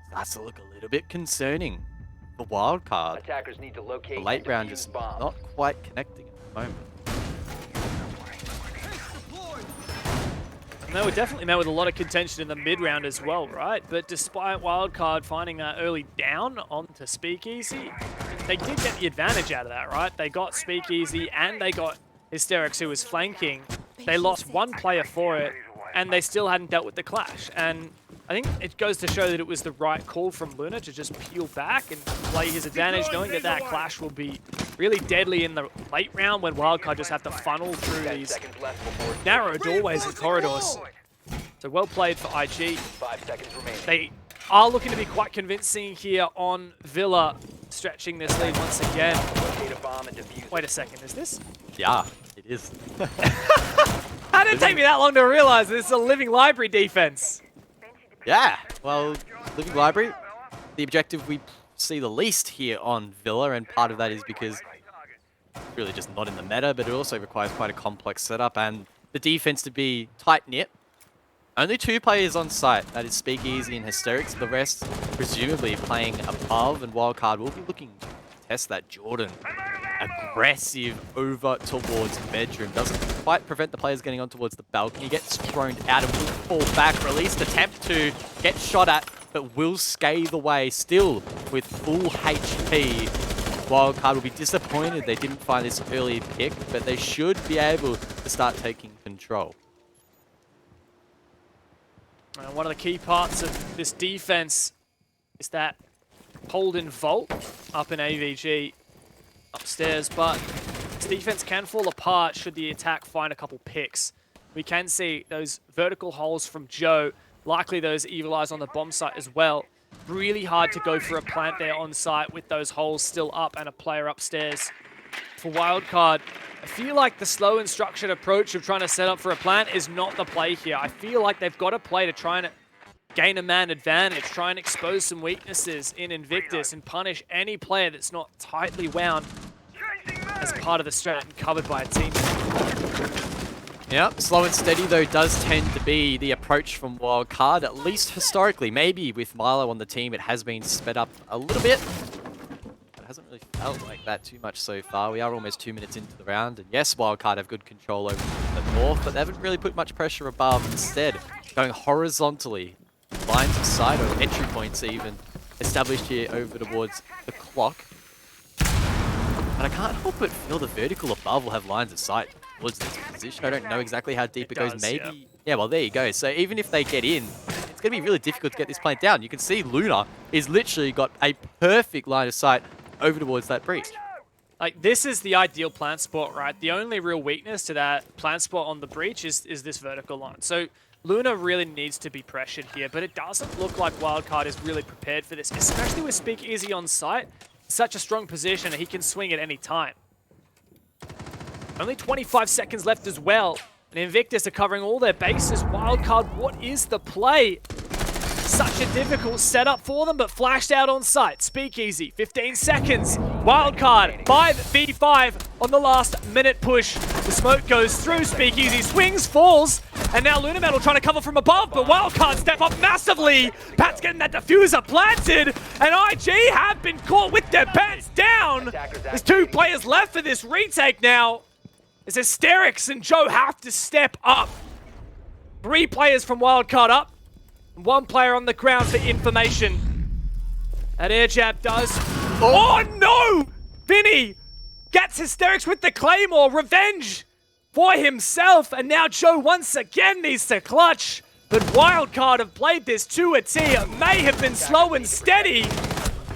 Starts to look a little bit concerning. The Wildcard. Attackers need to locate the late round just not quite connecting at the moment. And they were definitely met with a lot of contention in the mid round as well, right? But despite Wildcard finding that early down onto Speakeasy, they did get the advantage out of that, right? They got Speakeasy and they got Hysterics, who was flanking. They lost one player for it, and they still hadn't dealt with the clash. And I think it goes to show that it was the right call from Luna to just peel back and play his advantage, knowing that that clash will be really deadly in the late round when Wildcard just have to funnel through these narrow doorways and corridors. So well played for IG. 5 seconds remaining. They are looking to be quite convincing here on Villa, stretching this lead once again. Locate a bomb and defuse it. Wait a second, is this? Yeah, it is. How did it take me that long to realize this is a living library defense? Yeah, well, Living Library, the objective we see the least here on Villa, and part of that is because it's really just not in the meta, but it also requires quite a complex setup and the defense to be tight-knit. Only 2 players on site, that is Speakeasy and Hysterics. The rest presumably playing above, and Wildcard will be looking to test that Jordan. Aggressive over towards bedroom. Doesn't quite prevent the players getting on towards the balcony. Gets thrown out and will fall back. Released attempt to get shot at, but will scathe away still with full HP. Wildcard will be disappointed they didn't find this early pick, but they should be able to start taking control. One of the key parts of this defense is that hold and vault up in AVG upstairs, but this defense can fall apart should the attack find a couple picks. We can see those vertical holes from Joe, likely those evil eyes on the bomb site as well. Really hard to go for a plant there on site with those holes still up and a player upstairs. For Wildcard, I feel like the slow and structured approach of trying to set up for a plant is not the play here. I feel like they've got to play to try and gain a man advantage, try and expose some weaknesses in Invictus and punish any player that's not tightly wound as part of the strat and covered by a teammate. Yep, slow and steady though does tend to be the approach from Wildcard, at least historically. Maybe with Milo on the team it has been sped up a little bit. But it hasn't really felt like that too much so far. We are almost 2 minutes into the round, and yes, Wildcard have good control over the north, but they haven't really put much pressure above. Instead, going horizontally, lines of sight or entry points even established here over towards the clock. But I can't help but feel the vertical above will have lines of sight towards this position. I don't know exactly how deep it goes. Maybe. Yeah, well, there you go. So even if they get in, it's going to be really difficult to get this plant down. You can see Luna is literally got a perfect line of sight over towards that breach. Like, this is the ideal plant spot, right? The only real weakness to that plant spot on the breach is this vertical line. So Luna really needs to be pressured here, but it doesn't look like Wildcard is really prepared for this, especially with Speakeasy on site. Such a strong position, and he can swing at any time. Only 25 seconds left as well, and Invictus are covering all their bases. Wildcard, what is the play? Such a difficult setup for them, but flashed out on site. Speakeasy, 15 seconds. Wildcard, 5v5 on the last minute push. The smoke goes through. Speakeasy swings, falls, and now Lunametal trying to cover from above, but Wildcard step up massively. Pat's getting that diffuser planted, and IG have been caught with their pants down. There's 2 players left for this retake now. As Hysterics and Joe have to step up. 3 players from Wildcard up. 1 player on the ground for information. That air jab does. Oh no! Vinny gets Hysterics with the Claymore. Revenge for himself. And now Joe once again needs to clutch. But Wildcard have played this to a T. It may have been slow and steady,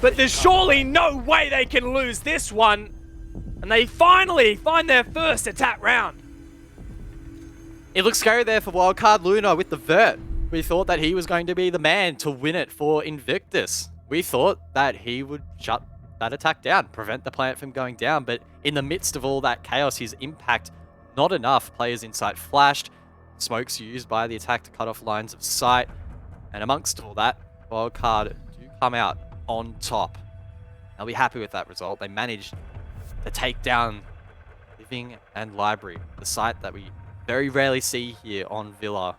but there's surely no way they can lose this one. And they finally find their first attack round. It looks scary there for Wildcard. Luna with the vert. We thought that he was going to be the man to win it for Invictus. We thought that he would shut that attack down, prevent the plant from going down, but in the midst of all that chaos, his impact, not enough. Players in sight flashed, smokes used by the attack to cut off lines of sight, and amongst all that, Wildcard do come out on top. They'll be happy with that result. They managed to take down Living and Library, the site that we very rarely see here on Villa.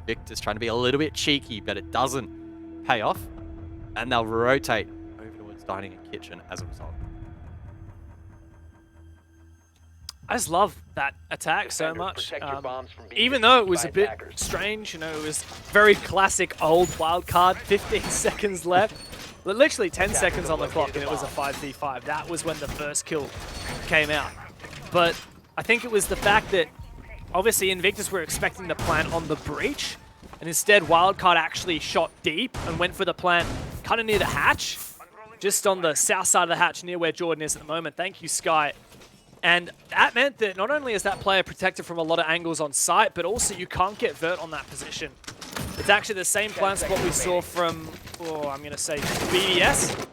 Invictus trying to be a little bit cheeky, but it doesn't pay off. And they'll rotate over towards Dining and Kitchen as a result. I just love that attack so much. Even though it was a bit strange, you know, it was very classic old Wildcard. 15 seconds left. Literally 10 seconds on the clock, and it was a 5v5. That was when the first kill came out. But I think it was the fact that obviously Invictus were expecting the plant on the breach, and instead Wildcard actually shot deep and went for the plant kind of near the hatch, just on the south side of the hatch near where Jordan is at the moment. Thank you, Sky. And that meant that not only is that player protected from a lot of angles on site, but also you can't get vert on that position. It's actually the same plant spot we saw from, I'm going to say BDS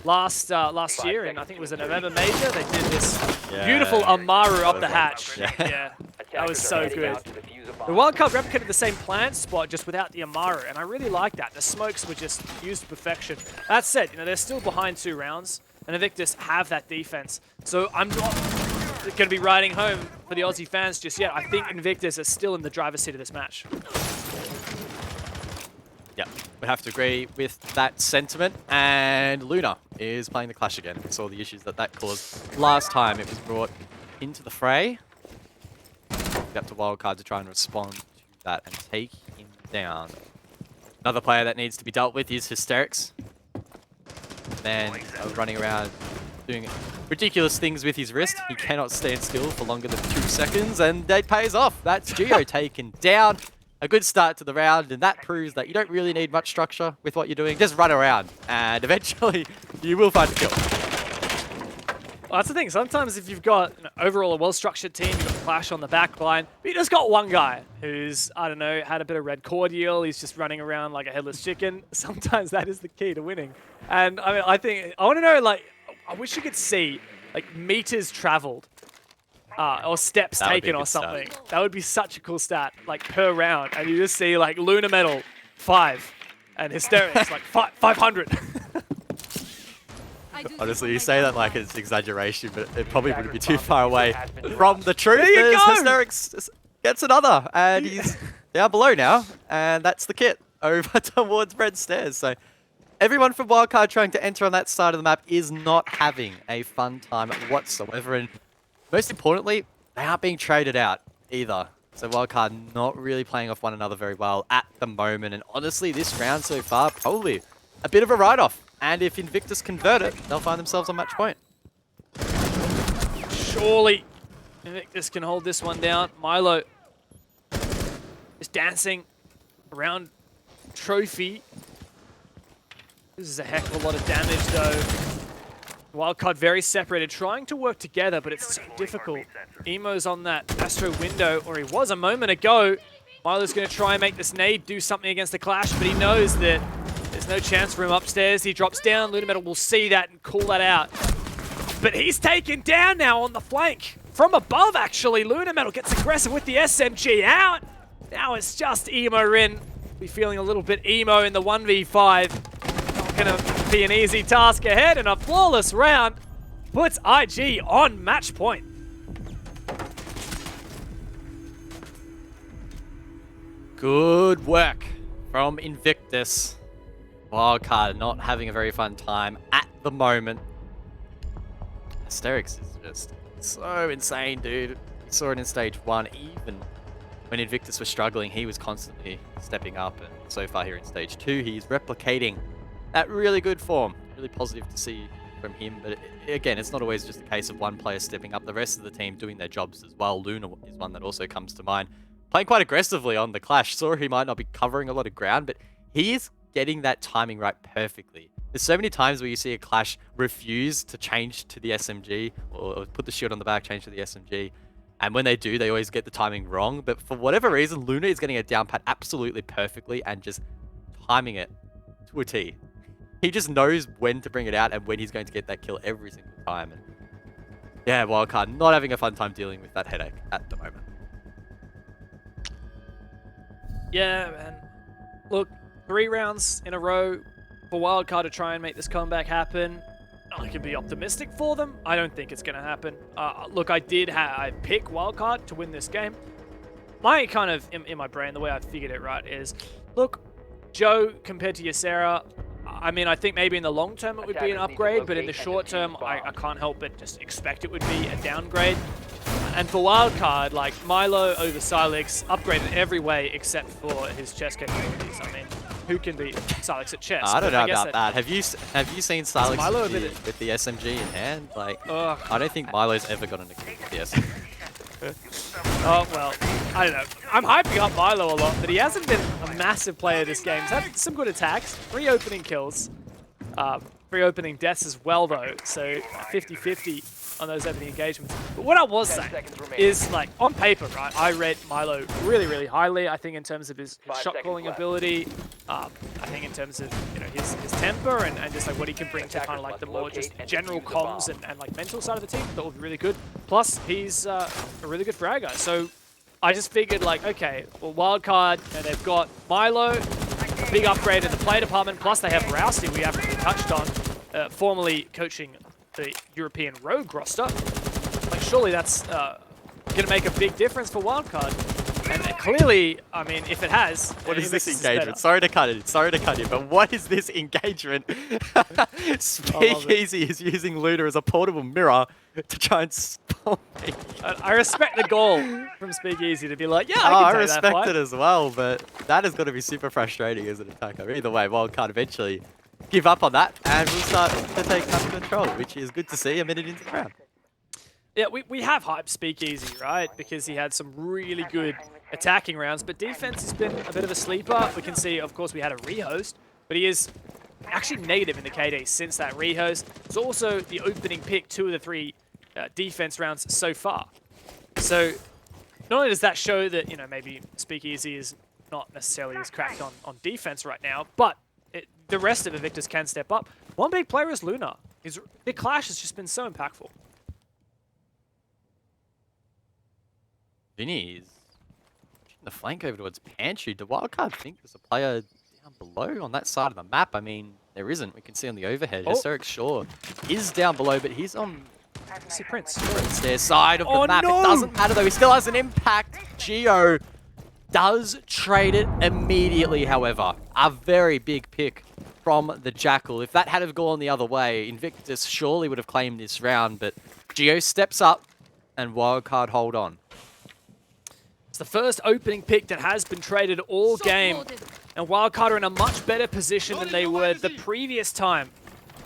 last year, and I think it was a November Major. They did this beautiful Amaru up the hatch. Yeah, that was so good. The Wildcard replicated the same plant spot, just without the Amaru, and I really like that. The smokes were just used to perfection. That said, you know, they're still behind 2 rounds, and Invictus have that defense. So I'm not going to be riding home for the Aussie fans just yet. I think Invictus are still in the driver's seat of this match. Yeah, we have to agree with that sentiment. And Luna is playing the Clash again. We saw the issues that caused last time it was brought into the fray. Up to Wildcard to try and respond to that and take him down. Another player that needs to be dealt with is Hysterics. Man, running around doing ridiculous things with his wrist. He cannot stand still for longer than 2 seconds, and that pays off. That's Geo taken down. A good start to the round, and that proves that you don't really need much structure with what you're doing. Just run around, and eventually you will find a kill. Well, that's the thing. Sometimes if you've got overall a well-structured team, you've got Clash on the back line, but you just got one guy who's, I don't know, had a bit of red cordial. He's just running around like a headless chicken. Sometimes that is the key to winning. And I mean, I want to know, like, I wish you could see, like, meters traveled or steps taken or something. Stat. That would be such a cool stat, like, per round. And you just see, like, Luna Metal, 5, and Hysterics, like, 500. Honestly, you say that like it's exaggeration, but it probably wouldn't be too far away from the truth. There you go! Hysterics gets another, and he's down below now, and that's the kit over towards Red Stairs. So everyone from Wildcard trying to enter on that side of the map is not having a fun time whatsoever, and most importantly, they aren't being traded out either. So Wildcard not really playing off one another very well at the moment, and honestly, this round so far, probably a bit of a write-off. And if Invictus convert it, they'll find themselves on match point. Surely Invictus can hold this one down. Milo is dancing around Trophy. This is a heck of a lot of damage though. Wildcard very separated, trying to work together, but it's so difficult. Emo's on that Astro window, or he was a moment ago. Milo's going to try and make this nade do something against the Clash, but he knows that there's no chance for him upstairs. He drops down. Lunametal will see that and call that out. But he's taken down now on the flank. From above, actually. Lunametal gets aggressive with the SMG out. Now it's just Emo Rin. Be feeling a little bit emo in the 1v5. Not going to be an easy task ahead, and a flawless round puts IG on match point. Good work from Invictus. Wildcard not having a very fun time at the moment. Asterix is just so insane, dude. We saw it in stage 1. Even when Invictus was struggling, he was constantly stepping up. And so far here in stage 2, he's replicating that really good form. Really positive to see from him. But again, it's not always just a case of one player stepping up. The rest of the team doing their jobs as well. Luna is one that also comes to mind. Playing quite aggressively on the Clash. Saw he might not be covering a lot of ground, but he is getting that timing right perfectly. There's so many times where you see a Clash refuse to change to the SMG or put the shield on the back, change to the SMG. And when they do, they always get the timing wrong. But for whatever reason, Luna is getting a down pat absolutely perfectly and just timing it to a T. He just knows when to bring it out and when he's going to get that kill every single time. And yeah, Wildcard not having a fun time dealing with that headache at the moment. Yeah, man. Look, 3 rounds in a row for Wildcard to try and make this comeback happen. I can be optimistic for them. I don't think it's going to happen. Look, I pick Wildcard to win this game. My kind of, in my brain, the way I figured it right is, look, Joe compared to Ysera, I mean, I think maybe in the long term it would be an upgrade, but in the short term, I can't help but just expect it would be a downgrade. And for Wildcard, like, Milo over Silex, upgraded every way except for his chess capabilities. I mean, who can beat Silex at chess? I don't know about that. Have you seen Silex Milo with the SMG in hand? Like, I don't think Milo's ever gotten a kill with the SMG. Oh, well, I don't know. I'm hyping up Milo a lot, but he hasn't been a massive player this game. He's had some good attacks, 3 opening kills, 3 opening deaths as well, though. So 50-50 on those opening engagements. But what I was saying is, like, on paper, right, I rate Milo really, really highly. I think in terms of his shot calling ability, I think in terms of, you know, his temper and just like what he can bring to kind of like the more just general comms and like mental side of the team, that will be really good. Plus, he's a really good fragger. So I just figured, like, okay, well, Wildcard, and they've got Milo, big upgrade in the play department, plus they have Rousey, we haven't really touched on, formerly coaching the European Rogue roster. Like, surely that's going to make a big difference for Wildcard. And clearly, I mean, if it has... What is this engagement? Sorry to cut you, but what is this engagement? Speakeasy is using Luna as a portable mirror to try and spawn me. I respect the goal from Speakeasy to be like, yeah, I respect it as well, but that has got to be super frustrating as an attacker. Either way, Wildcard eventually give up on that, and we'll start to take some control, which is good to see a minute into the round. Yeah, we have hyped Speakeasy, right? Because he had some really good attacking rounds, but defense has been a bit of a sleeper. We can see, of course, we had a rehost, but he is actually negative in the KD since that rehost. It's also the opening pick 2 of the 3 defense rounds so far. So not only does that show that, you know, maybe Speakeasy is not necessarily as cracked on defense right now, but the rest of Invictus can step up. One big player is Luna. The Clash has just been so impactful. Vinny's the flank over towards Pantry. Do Wildcard think there's a player down below on that side of the map? I mean, there isn't. We can see on the overhead. Oh. Eric Shaw is down below, but he's on See Prince. their side of the map. No. It doesn't matter though. He still has an impact. Geo does trade it immediately, however. A very big pick from the Jackal. If that had have gone the other way, Invictus surely would have claimed this round, but Geo steps up and Wildcard hold on. It's the first opening pick that has been traded all game, and Wildcard are in a much better position than they were the previous time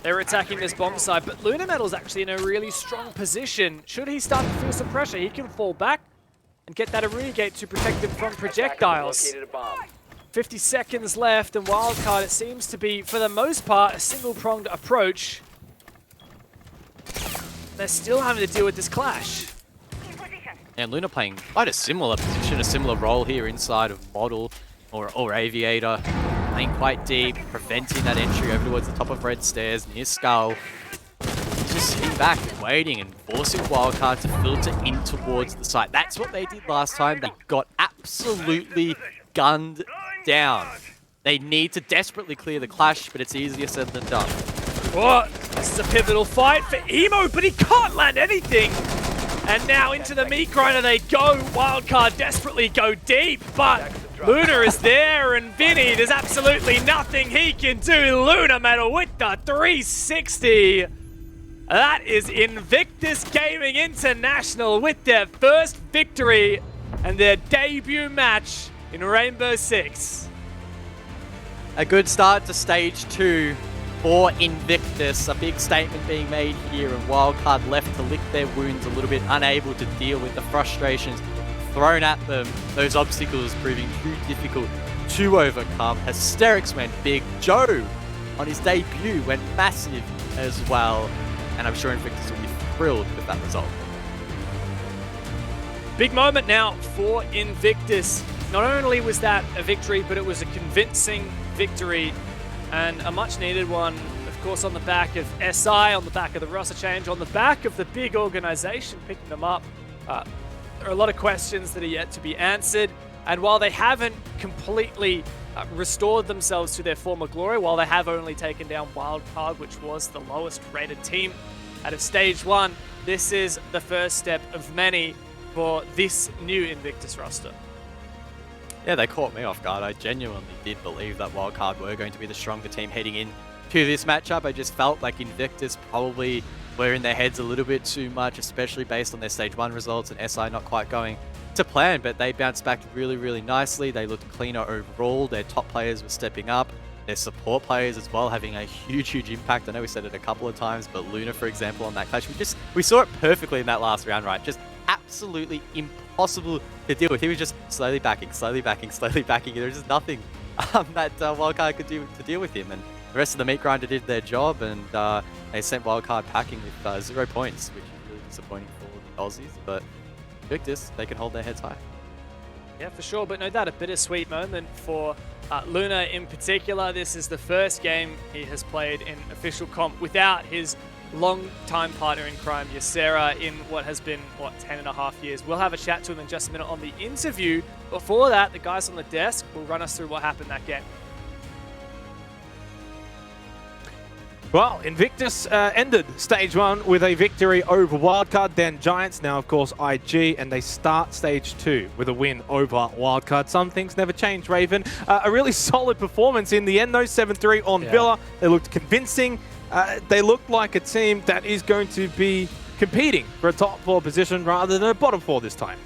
they were attacking this bomb side. But Lunametal's actually in a really strong position. Should he start to feel some pressure, he can fall back and get that arena gate to protect him from projectiles. 50 seconds left, and Wildcard, it seems to be, for the most part, a single-pronged approach. they're still having to deal with this clash. And Luna playing quite a similar position, a similar role here inside of Model or Aviator. Playing quite deep, preventing that entry over towards the top of Red Stairs near Skull. Just sitting back and waiting and forcing Wildcard to filter in towards the site. That's what they did last time. They got absolutely gunned down. They need to desperately clear the clash, but it's easier said than done. What? This is a pivotal fight for Emo, but he can't land anything. And now into the meat grinder they go. Wildcard desperately go deep, but Luna is there, and Vinny, there's absolutely nothing he can do. Luna Metal with the 360. That is Invictus Gaming International with their first victory and their debut match in Rainbow Six. A good start to stage 2 for Invictus. A big statement being made here, and Wildcard left to lick their wounds a little bit, unable to deal with the frustrations thrown at them. Those obstacles proving too difficult to overcome. Hysterics went big. Joe, on his debut, went massive as well. And I'm sure Invictus will be thrilled with that result. Big moment now for Invictus. Not only was that a victory, but it was a convincing victory and a much needed one, of course, on the back of SI, on the back of the roster change, on the back of the big organization picking them up. There are a lot of questions that are yet to be answered. And while they haven't completely restored themselves to their former glory, while they have only taken down Wildcard, which was the lowest rated team out of stage 1, this is the first step of many for this new Invictus roster. Yeah, they caught me off guard. I genuinely did believe that Wildcard were going to be the stronger team heading in to this matchup. I just felt like Invictus probably were in their heads a little bit too much, especially based on their stage 1 results and SI not quite going to plan, but they bounced back really, really nicely. They looked cleaner overall. Their top players were stepping up. Their support players as well having a huge impact. I know we said it a couple of times, but Luna, for example, on that clash, we saw it perfectly in that last round, right? Just absolutely impossible to deal with. He was just slowly backing, slowly backing, slowly backing. There was just nothing that Wildcard could do to deal with him. And the rest of the meat grinder did their job, and they sent Wildcard packing with 0 points, which is really disappointing for the Aussies. But Invictus, they can hold their heads high. Yeah, for sure, but no doubt a bittersweet moment for Luna in particular. This is the first game he has played in official comp without his long-time partner in crime, Ysera, in what has been, 10.5 years. We'll have a chat to him in just a minute on the interview. Before that, the guys on the desk will run us through what happened that game. Well, Invictus ended stage 1 with a victory over Wildcard, then Giants, now of course IG, and they start stage 2 with a win over Wildcard. Some things never change, Raven. A really solid performance in the end though, 7-3 on Villa. They looked convincing. They looked like a team that is going to be competing for a top 4 position rather than a bottom 4 this time.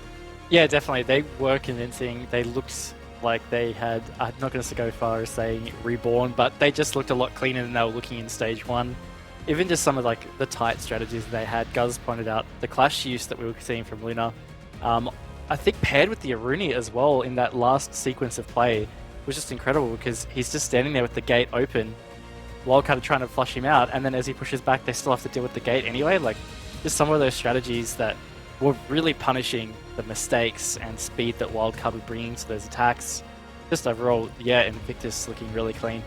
Yeah, definitely. They were convincing. They looked like they had, I'm not going to go far as saying reborn, but they just looked a lot cleaner than they were looking in stage 1. Even just some of like the tight strategies they had. Guz pointed out the clash use that we were seeing from Luna. I think paired with the Aruni as well in that last sequence of play was just incredible, because he's just standing there with the gate open. Wildcard are trying to flush him out, and then as he pushes back, they still have to deal with the gate anyway. Like, just some of those strategies that were really punishing the mistakes and speed that Wildcard were bringing to those attacks. Just overall, yeah, Invictus looking really clean.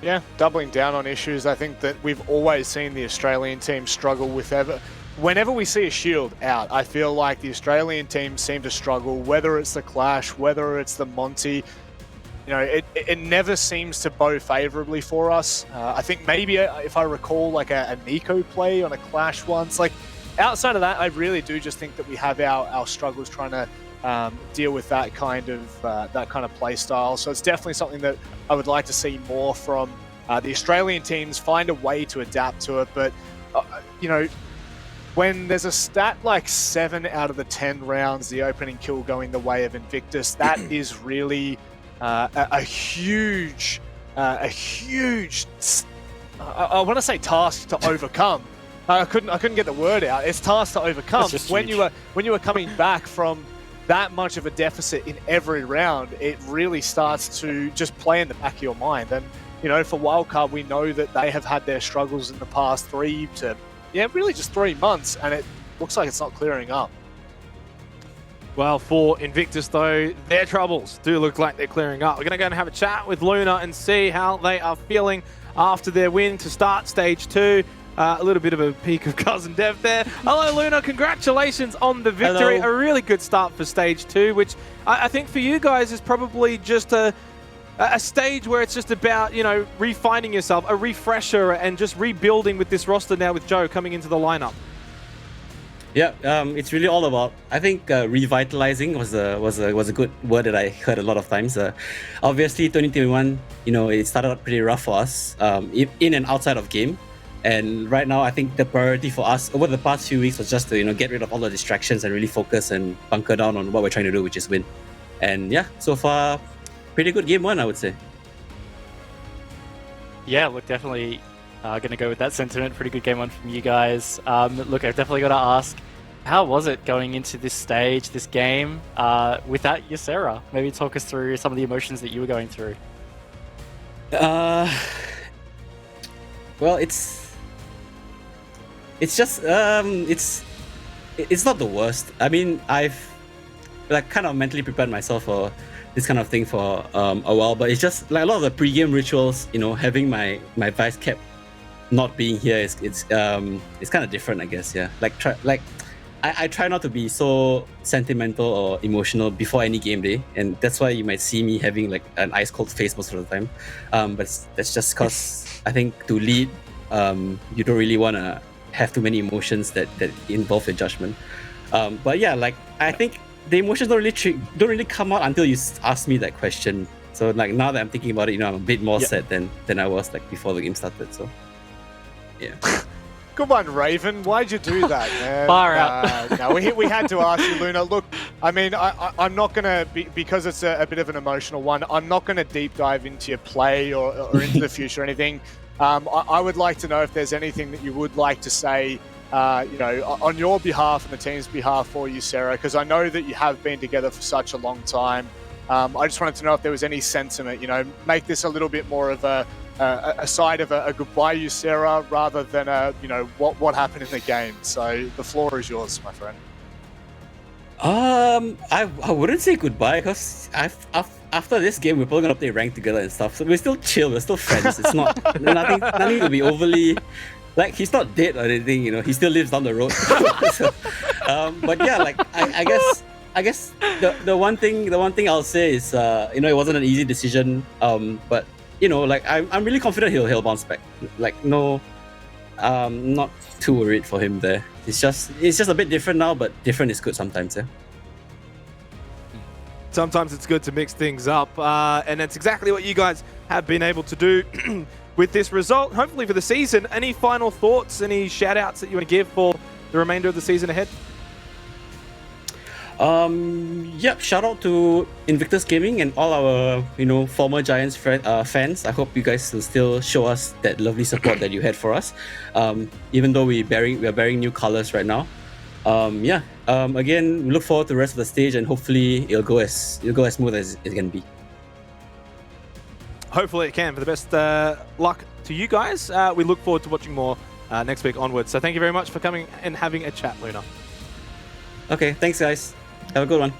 Yeah, doubling down on issues. I think that we've always seen the Australian team struggle with whenever we see a shield out, I feel like the Australian team seem to struggle, whether it's the Clash, whether it's the Monty. You know, it never seems to bow favorably for us. I think maybe, if I recall, like a Nico play on a Clash once. Like, outside of that, I really do just think that we have our struggles trying to deal with that kind of play style. So it's definitely something that I would like to see more from the Australian teams, find a way to adapt to it. But, you know, when there's a stat like 7 out of the 10 rounds, the opening kill going the way of Invictus, that is really a huge, I want to say task to overcome. I couldn't get the word out. It's task to overcome when you are coming back from that much of a deficit in every round. It really starts to just play in the back of your mind. And you know, for Wildcard, we know that they have had their struggles in the past 3 to yeah, really just 3 months, and it looks like it's not clearing up. Well, for Invictus, though, their troubles do look like they're clearing up. We're going to go and have a chat with Luna and see how they are feeling after their win to start Stage 2. A little bit of a peek of Cousin Dev there. Hello, Luna. Congratulations on the victory. Hello. A really good start for Stage 2, which I think for you guys is probably just a stage where it's just about, you know, refining yourself, a refresher, and just rebuilding with this roster now with Joe coming into the lineup. Yeah, it's really all about, I think, revitalizing was a good word that I heard a lot of times. Obviously, 2021, you know, it started out pretty rough for us, in and outside of game. And right now, I think the priority for us over the past few weeks was just to, you know, get rid of all the distractions and really focus and bunker down on what we're trying to do, which is win. And yeah, so far, pretty good game one, I would say. Yeah, look, definitely going to go with that sentiment. Pretty good game one from you guys. Look, I've definitely got to ask, how was it going into this stage, this game, without Ysera? Maybe talk us through some of the emotions that you were going through. Well, it's just it's not the worst. I mean, I've like kind of mentally prepared myself for this kind of thing for a while, but it's just like a lot of the pre-game rituals, you know, having my vice cap not being here it's kind of different, I guess. Yeah, I try not to be so sentimental or emotional before any game day, and that's why you might see me having like an ice cold face most of the time. But that's just because I think to lead, you don't really want to have too many emotions that involve your judgment. But yeah, like I think the emotions don't really come out until you ask me that question. So like now that I'm thinking about it, you know, I'm a bit more sad than I was like before the game started. So yeah. Good one, Raven. Why'd you do that, man? Far out. No, we had to ask you, Luna. Look, I mean, I'm not going to, because it's a bit of an emotional one, I'm not going to deep dive into your play or into the future or anything. I would like to know if there's anything that you would like to say, you know, on your behalf and the team's behalf for you, Sarah, because I know that you have been together for such a long time. I just wanted to know if there was any sentiment, you know, make this a little bit more of a side of a goodbye, you Sarah, rather than you know, what happened in the game. So the floor is yours, my friend. I wouldn't say goodbye because after this game we're probably gonna play ranked together and stuff. So we're still chill, we're still friends. It's not nothing to be overly like, he's not dead or anything, you know. He still lives down the road. So, but yeah, like I guess the one thing I'll say is you know, it wasn't an easy decision. But you know, like I'm really confident he'll bounce back. Like no, not too worried for him there. It's just a bit different now, but different is good sometimes. Yeah. Sometimes it's good to mix things up, and that's exactly what you guys have been able to do with this result. Hopefully for the season. Any final thoughts? Any shout outs that you want to give for the remainder of the season ahead? Yep, shout out to Invictus Gaming and all our, you know, former Giants fans. I hope you guys will still show us that lovely support that you had for us, even though we are bearing new colors right now. Again, we look forward to the rest of the stage, and hopefully it'll go as smooth as it can be. Hopefully it can. For the best luck to you guys. We look forward to watching more next week onwards. So thank you very much for coming and having a chat, Luna. Okay, thanks guys. Have a good one.